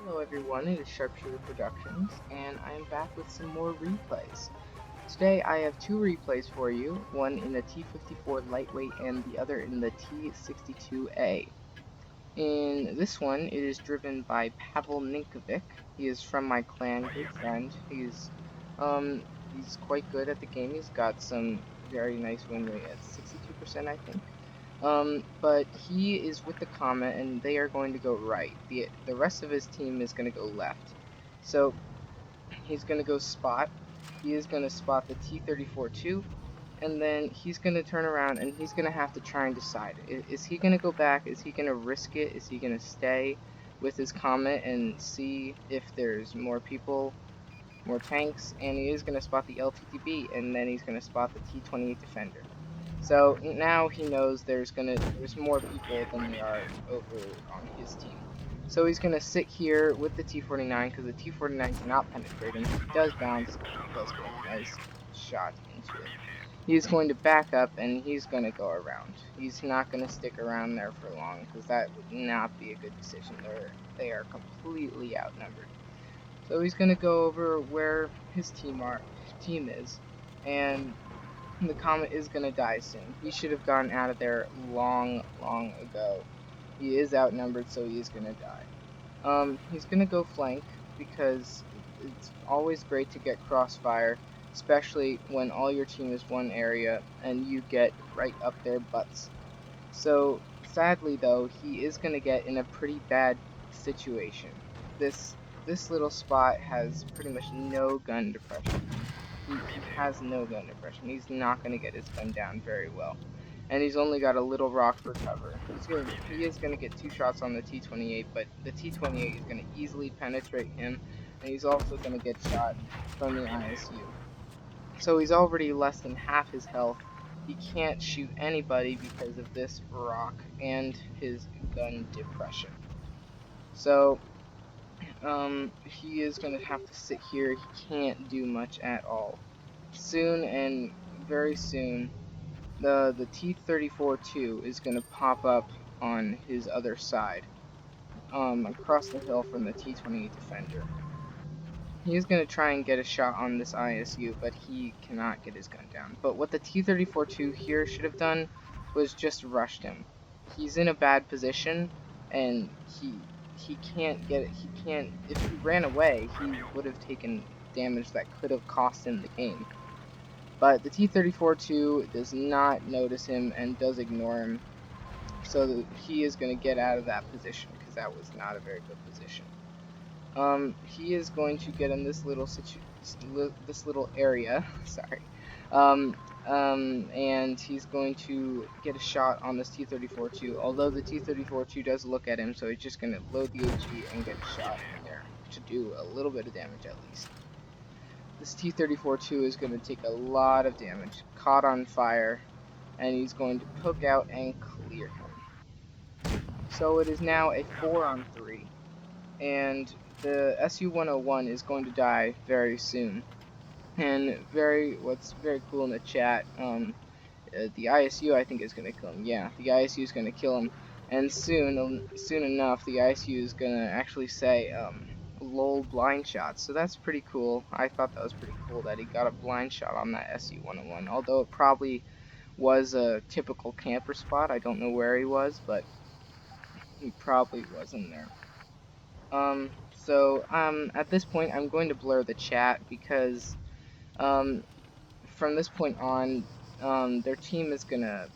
Hello everyone, it is Sharpshooter Productions, and I am back with some more replays. Today I have two replays for you, one in the T-54 Lightweight and the other in the T-62A. In this one, it is driven by Pavel Ninkovic. He is from my clan, good friend. He's quite good at the game. He's got some very nice win rate at 62%, I think. But he is with the Comet, and they are going to go right. The rest of his team is going to go left. So he's going to go spot. He is going to spot the T-34 too, and then he's going to turn around and he's going to have to try and decide. Is he going to go back? Is he going to risk it? Is he going to stay with his Comet and see if there's more people, more tanks? And he is going to spot the LTTB, and then he's going to spot the T-28 Defender. So now he knows there's more people than there are over on his team. So he's gonna sit here with the T-49 because the T-49 cannot penetrate him. If he does bounce, he does get a nice shot into it. He's going to back up and he's gonna go around. He's not gonna stick around there for long because that would not be a good decision. They are completely outnumbered. So he's gonna go over where his team is, and the Comet is going to die soon. He should have gotten out of there long ago. He is outnumbered, so he is going to die. He's going to go flank because it's always great to get crossfire, especially when all your team is one area and you get right up their butts. So sadly though, he is going to get in a pretty bad situation. This little spot has pretty much no gun depression. He has no gun depression. He's not going to get his gun down very well. And he's only got a little rock for cover. He is going to get two shots on the T-28, but the T-28 is going to easily penetrate him, and he's also going to get shot from the ISU. So he's already less than half his health. He can't shoot anybody because of this rock and his gun depression. So he is going to have to sit here. He can't do much at all. Soon, and very soon, the T-34-2 is going to pop up on his other side, across the hill from the T-28 Defender. He is going to try and get a shot on this ISU, but he cannot get his gun down. But what the T-34-2 here should have done was just rushed him. He's in a bad position, and he can't get it. He can't. If he ran away, he would have taken damage that could have cost him the game. But the T-34-2 does not notice him and does ignore him, so he is going to get out of that position because that was not a very good position. He is going to get in this little area, sorry, and he's going to get a shot on this T-34-2. Although the T-34-2 does look at him, so he's just going to load the OG and get a shot in there to do a little bit of damage at least. This T-34-2 is going to take a lot of damage, caught on fire, and he's going to poke out and clear him. So it is now a 4-on-3, and the SU-101 is going to die very soon. And what's very cool in the chat, the ISU I think is going to kill him. Yeah, the ISU is going to kill him, and soon enough, the ISU is going to actually say, lol blind shot. So that's pretty cool. I thought that was pretty cool that he got a blind shot on that SU-101, although it probably was a typical camper spot. I don't know where he was, but he probably was in there. At this point I'm going to blur the chat because from this point on their team is gonna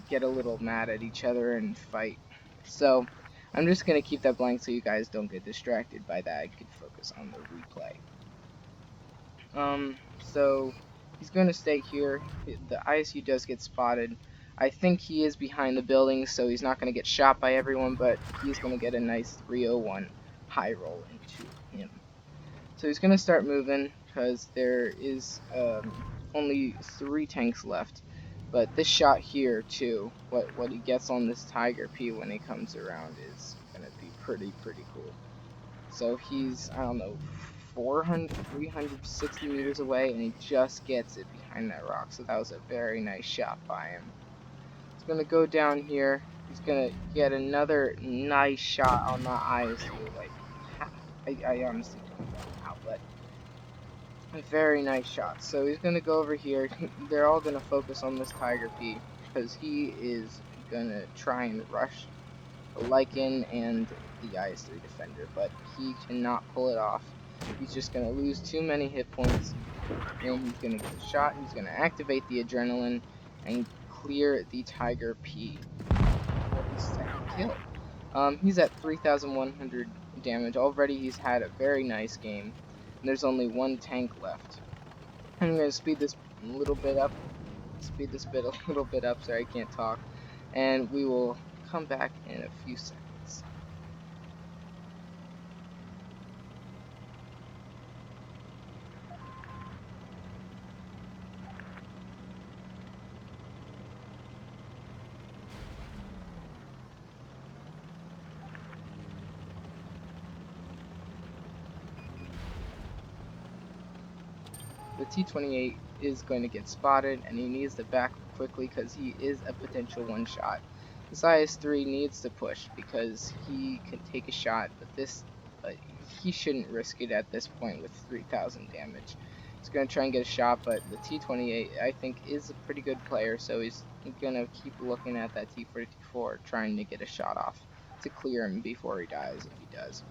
get a little mad at each other and fight. So I'm just going to keep that blank so you guys don't get distracted by that. I could focus on the replay. So he's going to stay here. The ISU does get spotted. I think he is behind the building, so he's not going to get shot by everyone, but he's going to get a nice 301 high roll into him. So he's going to start moving because there is only 3 tanks left. But this shot here, too, what he gets on this Tiger P when he comes around is going to be pretty cool. So he's, I don't know, 360 meters away, and he just gets it behind that rock. So that was a very nice shot by him. He's going to go down here. He's going to get another nice shot on the ISU, like I honestly don't know how, but a very nice shot. So he's gonna go over here. They're all gonna focus on this Tiger P because he is gonna try and rush the Lycan and the IS-3 Defender, but he cannot pull it off. He's just gonna lose too many hit points, and he's gonna get a shot. He's gonna activate the adrenaline and clear the Tiger P for his second kill. He's at 3,100 damage already. He's had a very nice game, and there's only one tank left. I'm gonna speed this a little bit up. Speed this bit a little bit up, so I can't talk, and we will come back in a few seconds. The T-28 is going to get spotted, and he needs to back quickly because he is a potential one-shot. This IS-3 needs to push because he can take a shot, but he shouldn't risk it at this point with 3,000 damage. He's going to try and get a shot, but the T-28 I think is a pretty good player, so he's going to keep looking at that T-54 trying to get a shot off to clear him before he dies if he does.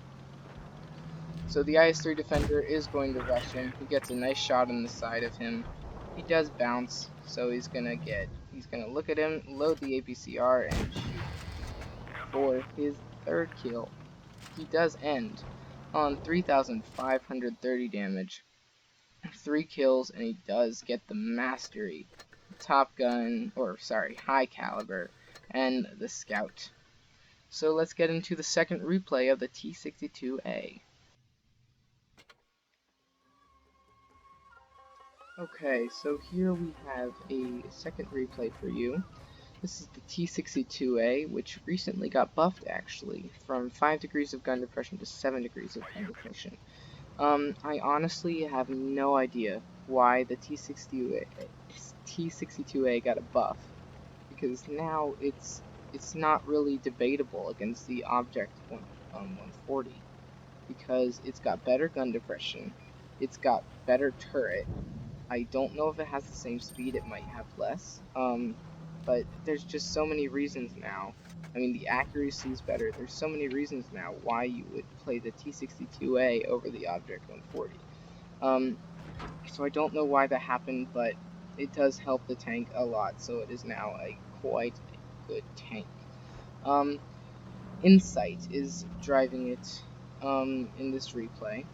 So the IS-3 defender is going to rush him. He gets a nice shot on the side of him. He does bounce, so he's gonna look at him, load the APCR, and shoot for his third kill. He does end on 3,530 damage, 3 kills, and he does get the Mastery, Top Gun, or sorry, High Caliber, and the Scout. So let's get into the second replay of the T-62A. Okay, so here we have a second replay for you. This is the T-62A, which recently got buffed actually, from 5 degrees of gun depression to 7 degrees of gun depression. I honestly have no idea why the T-62A got a buff, because now it's not really debatable against the Object 140, because it's got better gun depression, it's got better turret. I don't know if it has the same speed, it might have less. But there's just so many reasons now. I mean, the accuracy is better. There's so many reasons now why you would play the T-62A over the Object 140. So I don't know why that happened, but it does help the tank a lot, so it is now a quite good tank. Insight is driving it in this replay.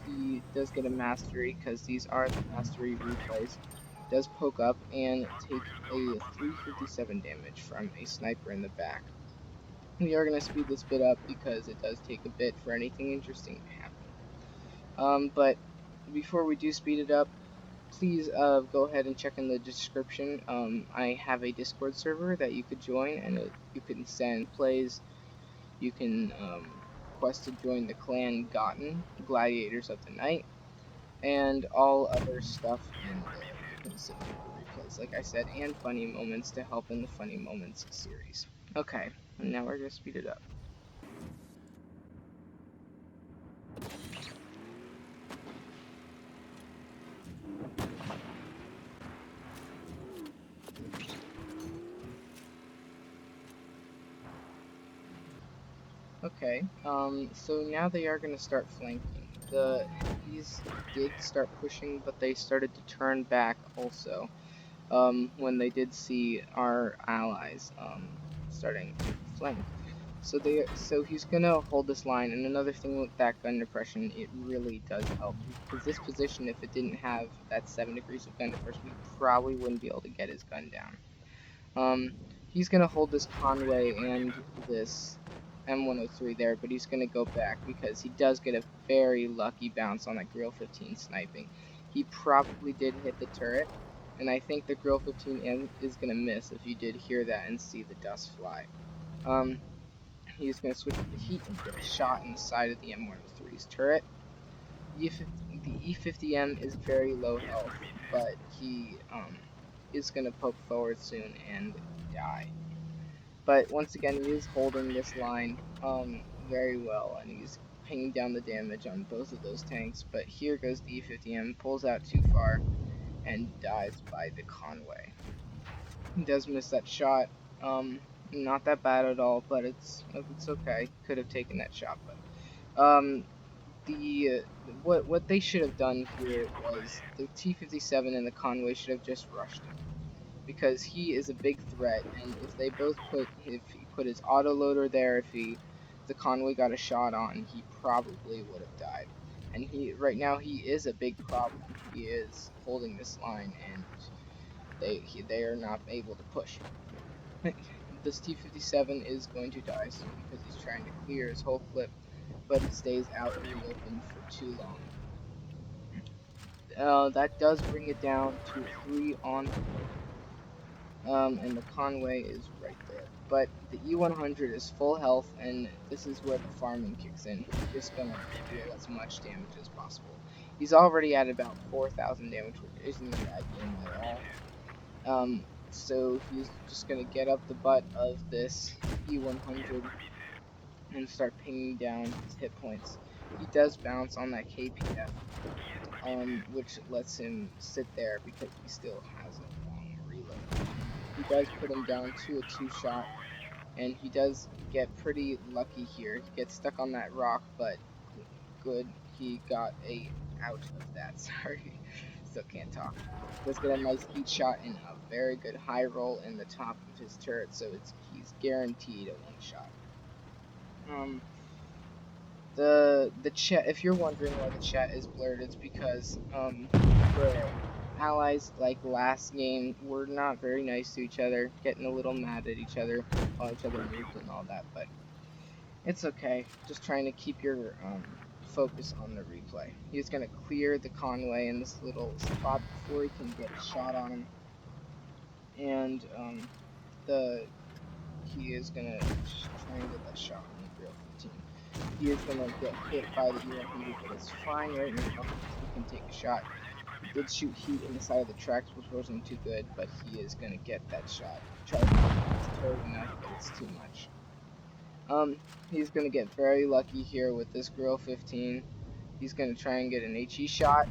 He does get a mastery because these are the mastery replays. Does poke up and take a 357 damage from a sniper in the back. We are going to speed this bit up because it does take a bit for anything interesting to happen. But before we do speed it up, please go ahead and check in the description. I have a Discord server that you could join, and you can send plays. You can request to join the clan Gotten, Gladiators of the Night, and all other stuff in there. You can submit your replays, like I said, and funny moments to help in the funny moments series. Okay, and now we're gonna speed it up. Okay, so now they are gonna start flanking. The Heavies did start pushing, but they started to turn back also. When they did see our allies starting to flank. So he's gonna hold this line, and another thing with that gun depression, it really does help, because this position, if it didn't have that 7 degrees of gun depression, we probably wouldn't be able to get his gun down. He's gonna hold this Conway and this M103 there, but he's gonna go back because he does get a very lucky bounce on that Grill 15 sniping. He probably did hit the turret, and I think the Grill 15 is gonna miss if you did hear that and see the dust fly. He's gonna switch to the heat and get a shot in the side of the M103's turret. The E50M is very low health, but he is gonna poke forward soon and die. But once again, he is holding this line very well, and he's pinging down the damage on both of those tanks. But here goes the E-50M, pulls out too far, and dies by the Conway. He does miss that shot. Not that bad at all, but it's okay. Could have taken that shot, but what they should have done here was the T-57 and the Conway should have just rushed him, because he is a big threat, and if he put his autoloader there, if the Conway got a shot on, he probably would have died. And right now he is a big problem. He is holding this line, and they are not able to push. This T-57 is going to die soon because he's trying to clear his whole clip, but he stays out in the open for too long. That does bring it down to 3-4. And the Conway is right there. But the E100 is full health, and this is where the farming kicks in. He's just gonna deal as much damage as possible. He's already at about 4,000 damage, which isn't a bad game at all. So he's just gonna get up the butt of this E100 and start pinging down his hit points. He does bounce on that KPF, which lets him sit there because he still has a long reload. He does put him down to a 2-shot, and he does get pretty lucky here. He gets stuck on that rock, but good, he got out of that. Sorry, still can't talk. Does get a nice heat shot and a very good high roll in the top of his turret, so he's guaranteed a 1-shot. The chat, if you're wondering why the chat is blurred, it's because the allies, like last game, were not very nice to each other, getting a little mad at each other, calling each other noobs and all that, but it's okay. Just trying to keep your focus on the replay. He's gonna clear the Conway in this little spot before he can get a shot on him, and he is gonna try and get that shot on the Grill 15. He is going to get hit by the E100, but it's fine right now. He can take a shot. He did shoot heat in the side of the tracks, which wasn't too good, but he is going to get that shot. It's toward enough, but it's too much. He's going to get very lucky here with this Grill 15. He's going to try and get an HE shot.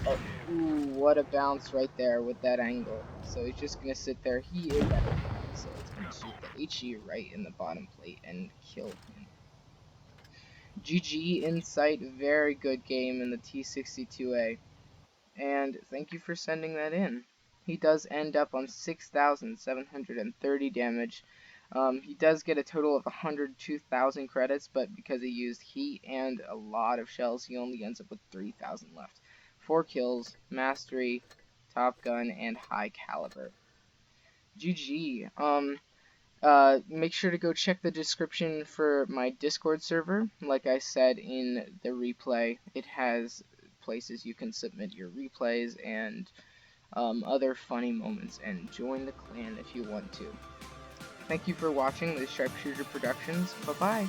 Oh, ooh, what a bounce right there with that angle. So he's just going to sit there. He is at a so it's going to shoot the HE right in the bottom plate and kill him. GG Insight, very good game in the T-62A, and thank you for sending that in. He does end up on 6,730 damage. He does get a total of 102,000 credits, but because he used heat and a lot of shells, he only ends up with 3,000 left. 4 kills, Mastery, Top Gun, and High Caliber. GG. Make sure to go check the description for my Discord server. Like I said in the replay, it has places you can submit your replays and other funny moments, and join the clan if you want to. Thank you for watching the Sharpshooter Productions. Bye-bye.